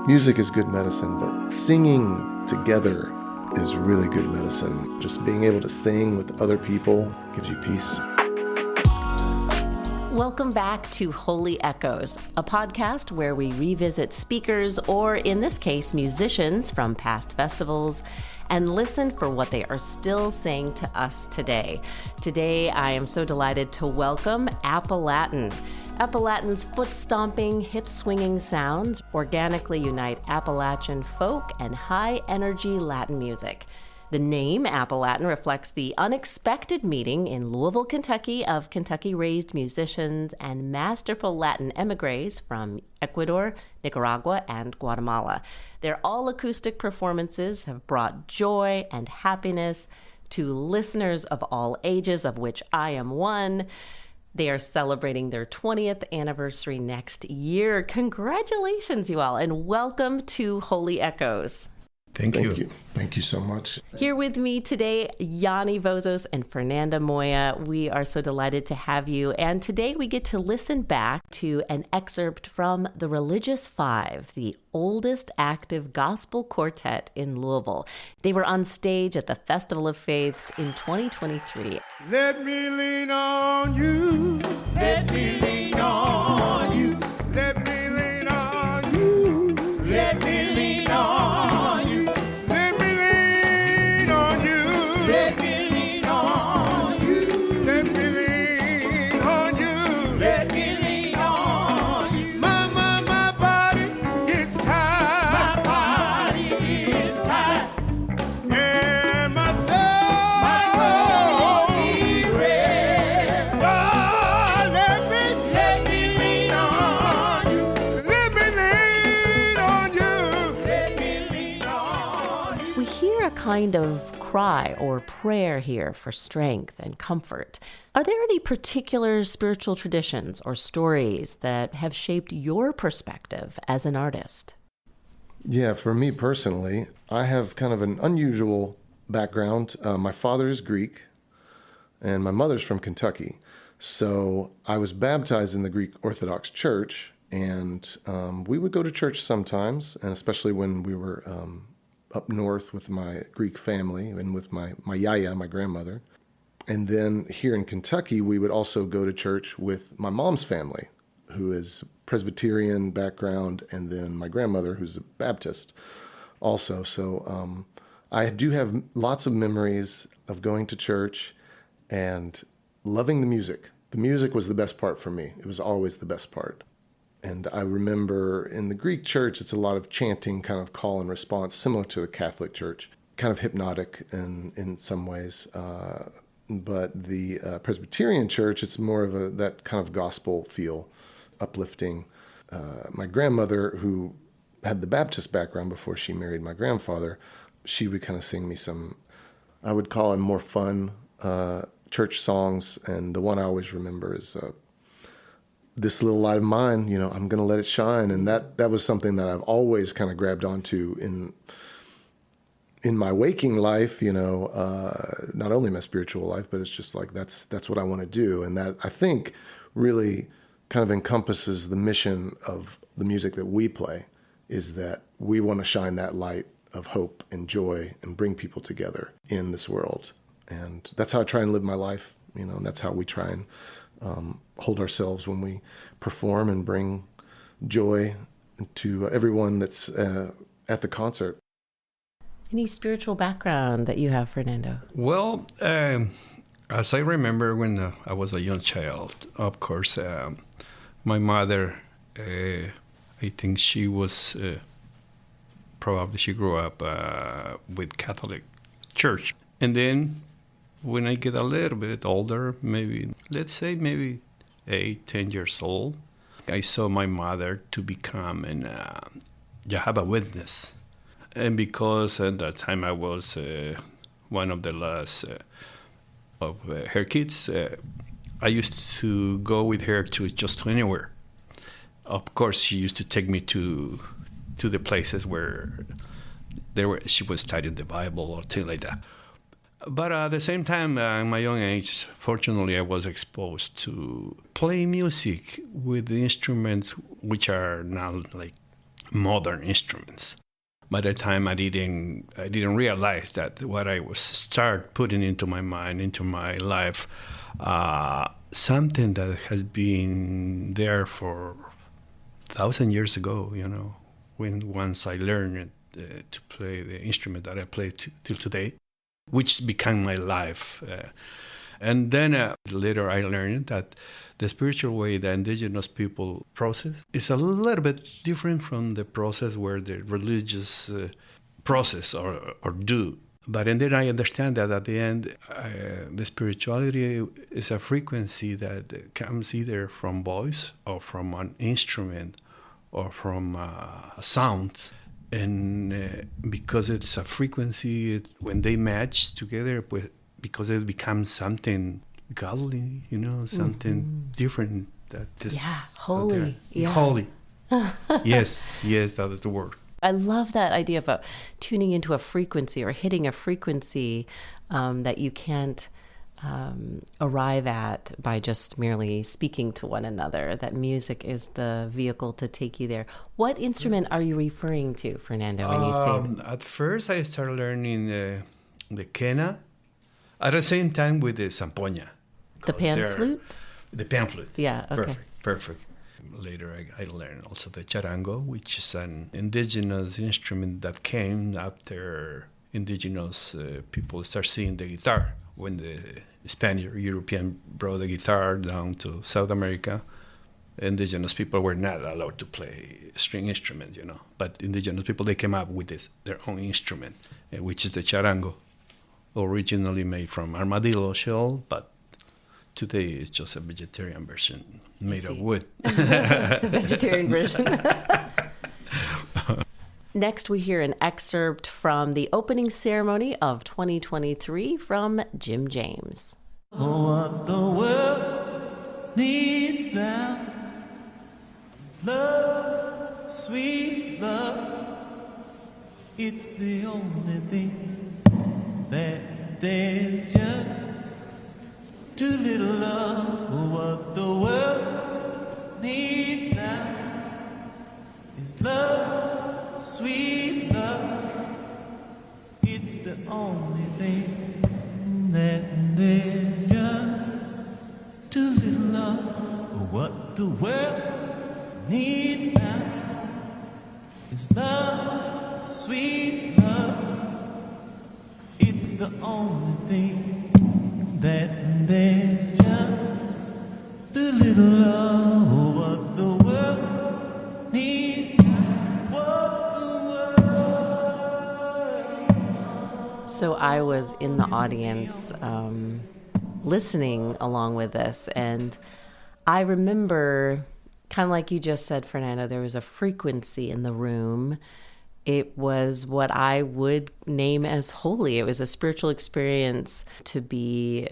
Music is good medicine, but singing together is really good medicine. Just being able to sing with other people gives you peace. Welcome back to Holy Echoes, a podcast where we revisit speakers, or in this case, musicians from past festivals, and listen for what they are still saying to us today. Today, I am so delighted to welcome Appalatin. Appalatin's foot-stomping, hip-swinging sounds organically unite Appalachian folk and high-energy Latin music. The name Appalatin reflects the unexpected meeting in Louisville, Kentucky of Kentucky-raised musicians and masterful Latin emigres from Ecuador, Nicaragua, and Guatemala. Their all-acoustic performances have brought joy and happiness to listeners of all ages, of which I am one. They are celebrating their 20th anniversary next year. Congratulations, you all, and welcome to Holy Echoes. Thank you. Thank you so much. Here with me today, Yani Vozos and Fernando Moya. We are so delighted to have you. And today we get to listen back to an excerpt from the Religious Five, the oldest active gospel quartet in Louisville. They were on stage at the Festival of Faiths in 2023. Let me lean on you. Let me lean on you. Let me lean on you. Let me lean on you. Let me lean on you. Let me lean on you. Let me lean on you. Let me lean on you. My body gets tired. My body is tired. And my soul needs rest. Oh, let me lean on you. Let me lean on you. Let me lean on you. We hear a kind of cry or prayer here for strength and comfort. Are there any particular spiritual traditions or stories that have shaped your perspective as an artist? Yeah, for me personally, I have kind of an unusual background. My father is Greek, and my mother's from Kentucky. So I was baptized in the Greek Orthodox Church, and we would go to church sometimes, and especially when we were up north with my Greek family and with my yaya, my grandmother. And then here in Kentucky, we would also go to church with my mom's family, who is Presbyterian background, and then my grandmother, who's a Baptist also. So I do have lots of memories of going to church and loving the music. The music was the best part for me. It was always the best part. And I remember in the Greek church, it's a lot of chanting, kind of call and response, similar to the Catholic church, kind of hypnotic in some ways. But the Presbyterian church, it's more of that kind of gospel feel, uplifting. My grandmother, who had the Baptist background before she married my grandfather, she would kind of sing me some, I would call them more fun church songs. And the one I always remember is This Little Light of Mine, I'm going to let it shine. And that was something that I've always kind of grabbed onto in my waking life, not only my spiritual life, but it's just like that's what I want to do. And that, I think, really kind of encompasses the mission of the music that we play, is that we want to shine that light of hope and joy and bring people together in this world. And that's how I try and live my life, and that's how we try and hold ourselves when we perform and bring joy to everyone that's at the concert. Any spiritual background that you have, Fernando? Well, as I remember when I was a young child, of course, my mother, I think she was, probably she grew up with Catholic Church. And then when I get a little bit older, maybe 8, 10 years old, I saw my mother to become an Jehovah's Witness. And because at that time I was one of the last of her kids, I used to go with her to anywhere. Of course, she used to take me to the places where she was studying the Bible or things like that. But at the same time, in my young age, fortunately, I was exposed to play music with the instruments which are now like modern instruments. By the time I didn't realize that what I was start putting into my mind, into my life, something that has been there for 1,000 years ago, when once I learned to play the instrument that I play till today, which became my life. And then later I learned that the spiritual way the indigenous people process is a little bit different from the process where the religious process or do. But then I understand that at the end, the spirituality is a frequency that comes either from voice or from an instrument or from a sound. And because it's a frequency, when they match together, because it becomes something godly, something different. That is holy. Yeah. Holy. yes, that is the word. I love that idea of tuning into a frequency or hitting a frequency that you can't arrive at by just merely speaking to one another, that music is the vehicle to take you there. What instrument are you referring to, Fernando, when you say that? At first, I started learning the quena, at the same time with the zampoña. The pan flute? The pan flute. Yeah, okay. Perfect. Later, I learned also the charango, which is an indigenous instrument that came after indigenous people start seeing the guitar. When the Spanish or European brought the guitar down to South America, indigenous people were not allowed to play string instruments, But indigenous people, they came up with their own instrument, which is the charango, originally made from armadillo shell, but today it's just a vegetarian version made of wood. The vegetarian version. Next, we hear an excerpt from the opening ceremony of 2023 from Jim James. Oh, what the world needs now is love, sweet love. It's the only thing that there's just too little love. Oh, what the world needs now is love, sweet love. It's the only thing that there's just too little love. Oh, what the world needs now is love, sweet love. It's the only thing that there's just too little love. Oh, what the world needs now, what the world. So I was in the audience listening along with this, and I remember, kind of like you just said, Fernando, there was a frequency in the room. It was what I would name as holy. It was a spiritual experience to be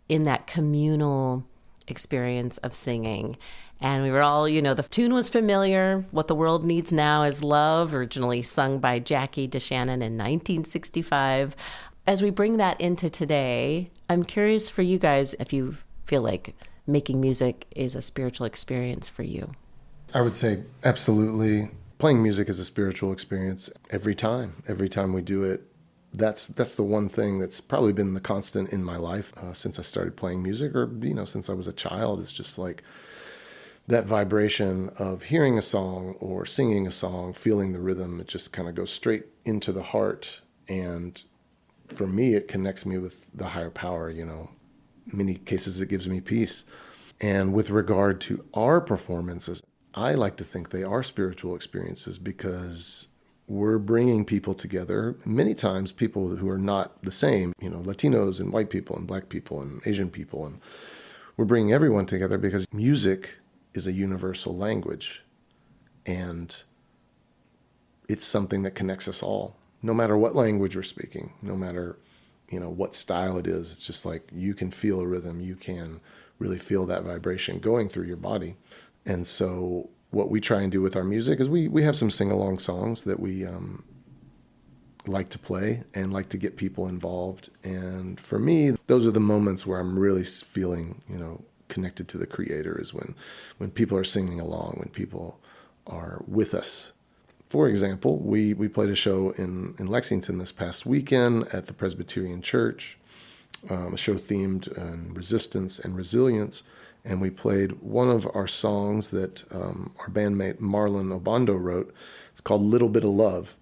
in that communal experience of singing. And we were all, the tune was familiar. What the World Needs Now is Love, originally sung by Jackie DeShannon in 1965. As we bring that into today, I'm curious for you guys if you feel like making music is a spiritual experience for you. I would say absolutely. Playing music is a spiritual experience every time we do it. That's the one thing that's probably been the constant in my life since I started playing music, or since I was a child. It's just like that vibration of hearing a song or singing a song, feeling the rhythm. It just kind of goes straight into the heart, and for me, it connects me with the higher power. In many cases, it gives me peace. And with regard to our performances, I like to think they are spiritual experiences because we're bringing people together, many times people who are not the same, Latinos and white people and black people and Asian people. And we're bringing everyone together because music is a universal language. And it's something that connects us all, no matter what language we're speaking, no matter, what style it is. It's just like you can feel a rhythm. You can really feel that vibration going through your body. And so what we try and do with our music is we have some sing-along songs that we like to play and like to get people involved. And for me, those are the moments where I'm really feeling, connected to the Creator, is when people are singing along, when people are with us. For example, we played a show in Lexington this past weekend at the Presbyterian Church, a show themed on resistance and resilience. And we played one of our songs that our bandmate Marlon Obando wrote. It's called Little Bit of Love,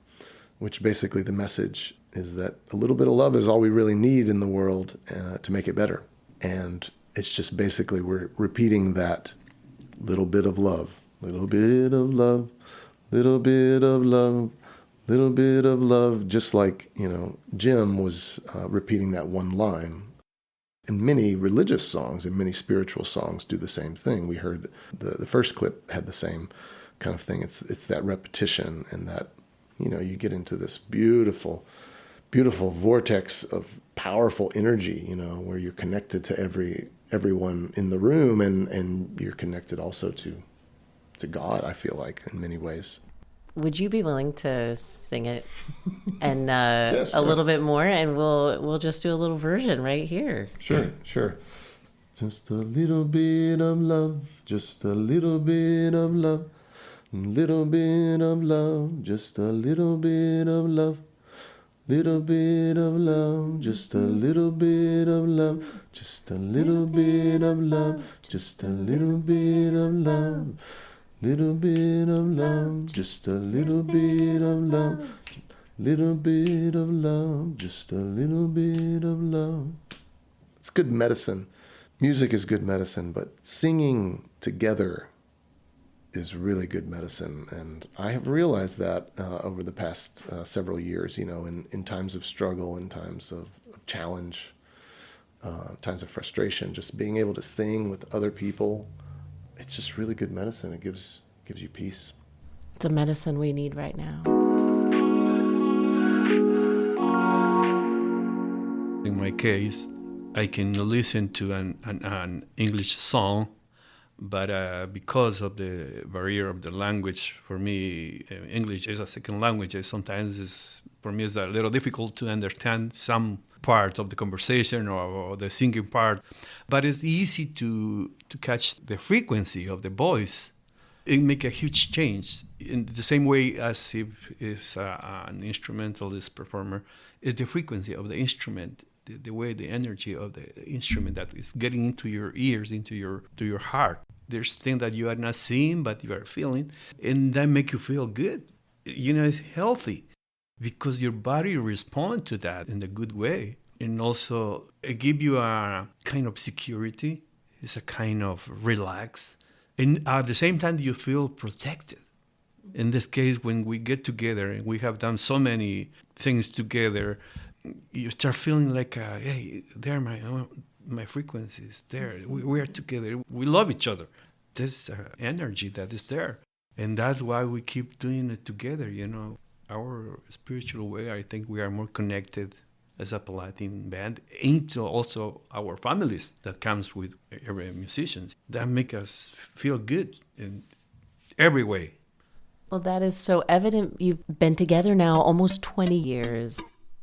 which basically the message is that a little bit of love is all we really need in the world to make it better. And it's just basically we're repeating that little bit of love, little bit of love, little bit of love, little bit of love, just like, Jim was repeating that one line. And many religious songs and many spiritual songs do the same thing. We heard the first clip had the same kind of thing. It's that repetition and that, you get into this beautiful, beautiful vortex of powerful energy, where you're connected to everyone in the room and you're connected also to God, I feel like, in many ways. Would you be willing to sing it and Yes, a little bit more, and we'll just do a little version right here. Sure. Just a little bit of love, just a little bit of love, little bit of love, just a little bit of love, little bit of love, just a little bit of love, just a little bit of love, just a little bit of love. Little bit of love, just a little bit of love, little bit of love, just a little bit of love. It's good medicine. Music is good medicine, but singing together is really good medicine. And I have realized that over the past several years, in times of struggle, in times of challenge, times of frustration, just being able to sing with other people, it's just really good medicine. It gives you peace. It's a medicine we need right now. In my case, I can listen to an English song, but because of the barrier of the language, for me, English is a second language. Sometimes for me it's a little difficult to understand some part of the conversation or the singing part, but it's easy to catch the frequency of the voice. It make a huge change in the same way as if it's an instrumentalist performer. Is the frequency of the instrument, the way the energy of the instrument that is getting into your ears, into your heart. There's things that you are not seeing, but you are feeling, and that make you feel good. It's healthy because your body responds to that in a good way. And also it gives you a kind of security. It's a kind of relax. And at the same time, you feel protected. In this case, when we get together and we have done so many things together, you start feeling like, hey, there my frequencies there. We are together. We love each other. There's energy that is there. And that's why we keep doing it together, Our spiritual way, I think we are more connected as a Appalatin band into also our families that comes with every musicians. That make us feel good in every way. Well, that is so evident. You've been together now almost 20 years.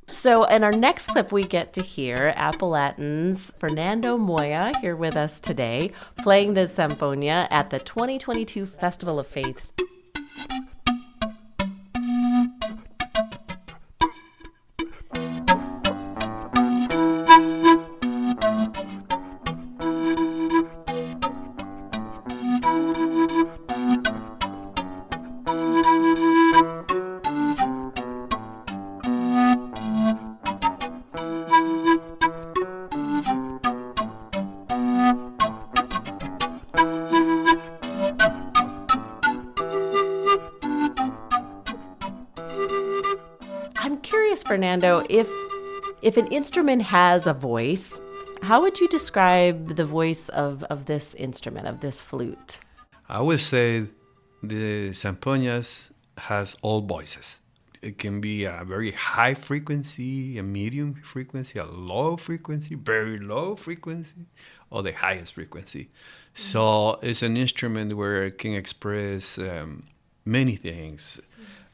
So in our next clip, we get to hear Appalatin's Fernando Moya here with us today, playing the Zampoña at the 2022 Festival of Faiths. Fernando, if an instrument has a voice, how would you describe the voice of this instrument, of this flute? I would say the Zampoñas has all voices. It can be a very high frequency, a medium frequency, a low frequency, very low frequency, or the highest frequency. So it's an instrument where it can express many things.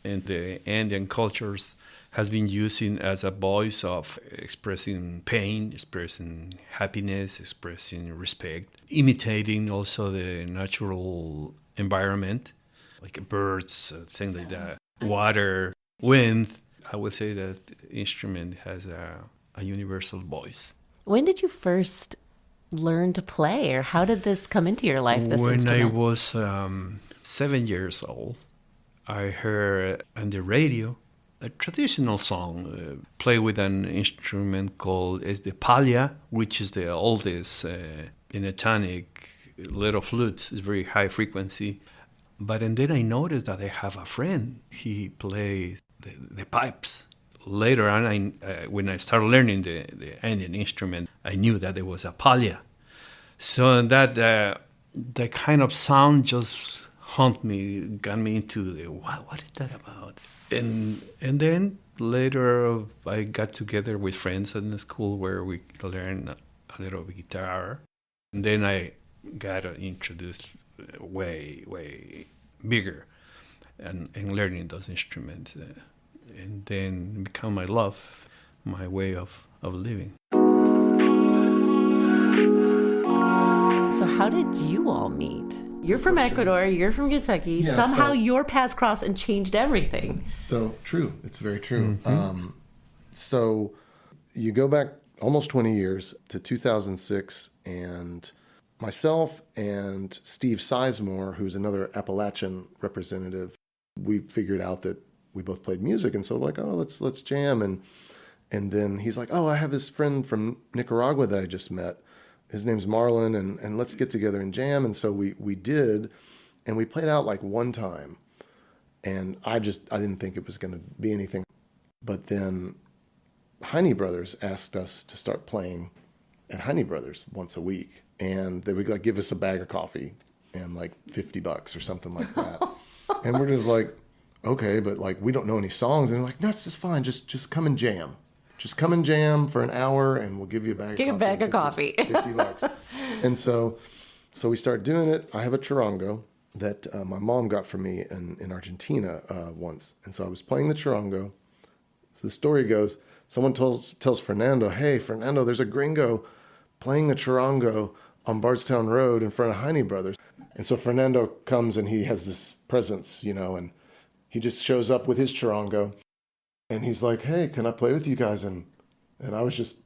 In the Andean cultures, has been using as a voice of expressing pain, expressing happiness, expressing respect, imitating also the natural environment, like birds, things like that. water, wind. I would say that instrument has a universal voice. When did you first learn to play, or how did this come into your life, this When instrument? I was 7 years old, I heard on the radio a traditional song play with an instrument called the palya, which is the oldest pentatonic little flute. It's very high frequency. But and then I noticed that I have a friend. He plays the pipes. Later on, when I started learning the Andean instrument, I knew that it was a palya. So that kind of sound just haunted me, got me into the what is that about? And then later I got together with friends in the school where we learned a little bit guitar. And then I got introduced way bigger and learning those instruments. And then become my love, my way of living. So how did you all meet? You're from Ecuador, you're from Kentucky. Yeah, Somehow so- your paths crossed and changed everything. So true. It's very true. So you go back almost 20 years to 2006, and myself and Steve Sizemore, who's another Appalachian representative, we figured out that we both played music, and so we're like, oh, let's jam. And then he's like, oh, I have this friend from Nicaragua that I just met. His name's Marlon, and let's get together and jam. And so we did, and we played out like one time. And I didn't think it was going to be anything. But then Heine Brothers asked us to start playing at Heine Brothers once a week. And they would like give us a bag of coffee and like $50 or something like that. And we're just like, okay, but like we don't know any songs. And they're like, no, it's just fine. Just come and jam. Just come and jam for an hour, and we'll give you a bag of coffee. Get a bag of coffee. $50. And so we started doing it. I have a charango that my mom got for me in Argentina once. And so I was playing the charango. So the story goes, someone tells Fernando, hey, Fernando, there's a gringo playing the charango on Bardstown Road in front of Heine Brothers. And so Fernando comes, and he has this presence, and he just shows up with his charango. And he's like, hey, can I play with you guys? And I was just,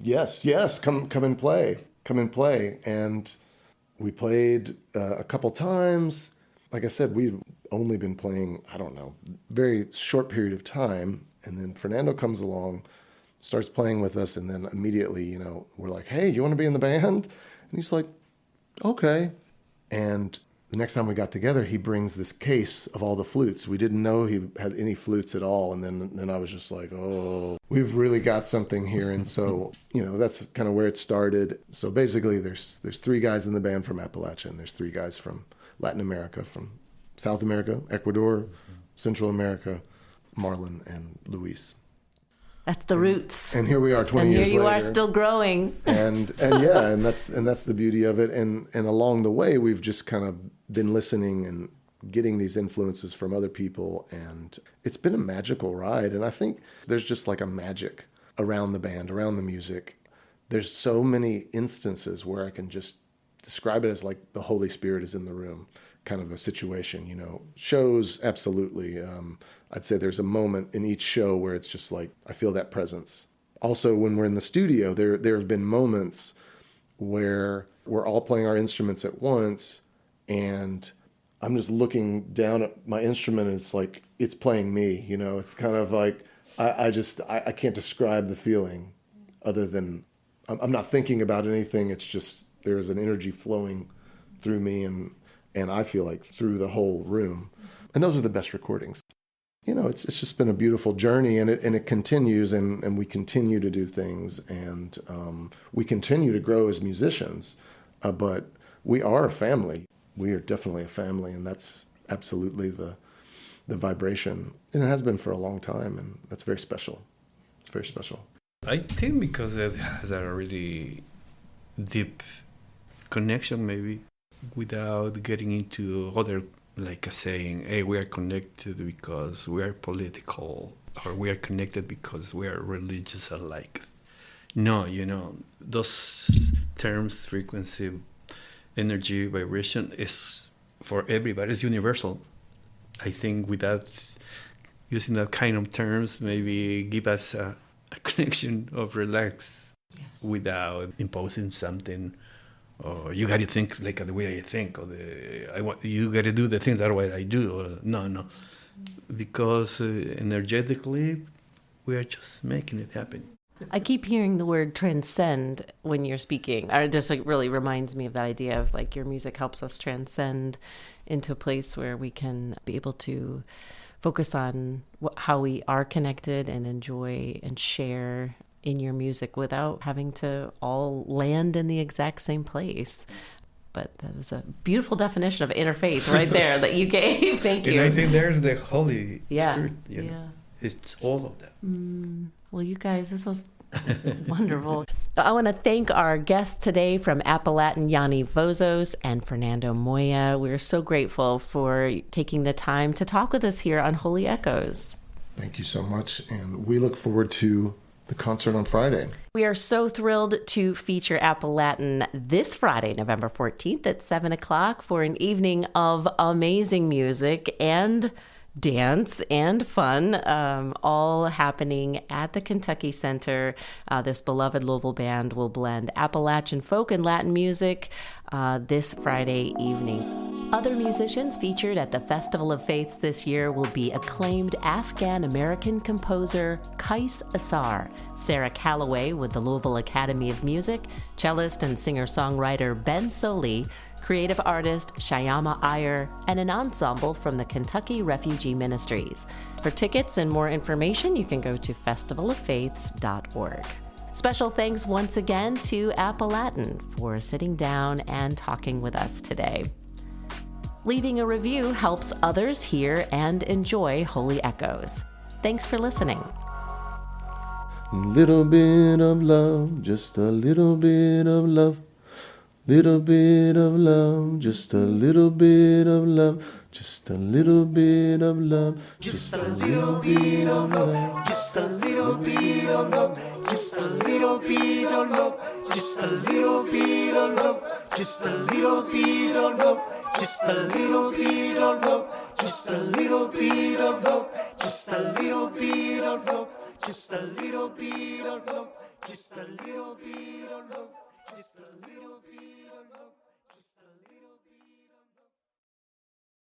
yes, come and play. And we played a couple times. Like I said, we'd only been playing, I don't know, very short period of time. And then Fernando comes along, starts playing with us. And then immediately, we're like, hey, you want to be in the band? And he's like, okay. And the next time we got together, he brings this case of all the flutes. We didn't know he had any flutes at all. And then I was just like, oh, we've really got something here. And so, that's kind of where it started. So basically there's 3 guys in the band from Appalachia, and there's 3 guys from Latin America, from South America, Ecuador, Central America, Marlon and Luis. That's the roots. And here we are 20 and years here you later. are still growing. and that's the beauty of it. And along the way, we've just kind of been listening and getting these influences from other people. And it's been a magical ride. And I think there's just like a magic around the band, around the music. There's so many instances where I can just describe it as like the Holy Spirit is in the room kind of a situation, Shows, absolutely. I'd say there's a moment in each show where it's just like, I feel that presence. Also, when we're in the studio, there have been moments where we're all playing our instruments at once, and I'm just looking down at my instrument, and it's like, it's playing me, It's kind of like, I can't describe the feeling other than, I'm not thinking about anything. It's just, there's an energy flowing through me, and I feel like through the whole room. And those are the best recordings. It's just been a beautiful journey, and it continues, and we continue to do things, and we continue to grow as musicians. But we are a family. We are definitely a family, and that's absolutely the vibration. And it has been for a long time, and that's very special. It's very special. I think because it has a really deep connection, maybe, without getting into other, like saying, hey, we are connected because we are political, or we are connected because we are religious alike. No, those terms, frequency, energy, vibration, is for everybody. It's universal. I think without using that kind of terms, maybe give us a connection of relax without imposing something. Or you got to think like the way I think, or you got to do the things that way I do. Or no, because energetically, we are just making it happen. I keep hearing the word transcend when you're speaking. It just like really reminds me of that idea of like your music helps us transcend into a place where we can be able to focus on how we are connected and enjoy and share in your music without having to all land in the exact same place. But that was a beautiful definition of interfaith right there that you gave. Thank you. And I think there's the Holy Spirit. You know? Yeah. It's all of that. Well, you guys, this was wonderful. I want to thank our guests today from Appalatin, Yani Vozos and Fernando Moya. We're so grateful for taking the time to talk with us here on Holy Echoes. Thank you so much. And we look forward to the concert on Friday. We are so thrilled to feature Appalatin this Friday, November 14th at 7 o'clock for an evening of amazing music and dance and fun, all happening at the Kentucky Center. This beloved Louisville band will blend Appalachian folk and Latin music this Friday evening. Other musicians featured at the Festival of Faiths this year will be acclaimed Afghan-American composer Qais Assar, Sarah Calloway with the Louisville Academy of Music, cellist and singer-songwriter Ben Soley, creative artist Shyama Iyer, and an ensemble from the Kentucky Refugee Ministries. For tickets and more information, you can go to festivalofaiths.org. Special thanks once again to Appalatin for sitting down and talking with us today. Leaving a review helps others hear and enjoy Holy Echoes. Thanks for listening. Little bit of love, just a little bit of love. Little bit of love, just a little bit of love, just a little bit of love, just a little bit of love, just a little bit of love, just a little bit of love, just a little bit of love, just a little bit of love, just a little bit of love, just a little bit of love, just a little bit of love, just a little bit of love, just a little bit of love, just a little bit of love.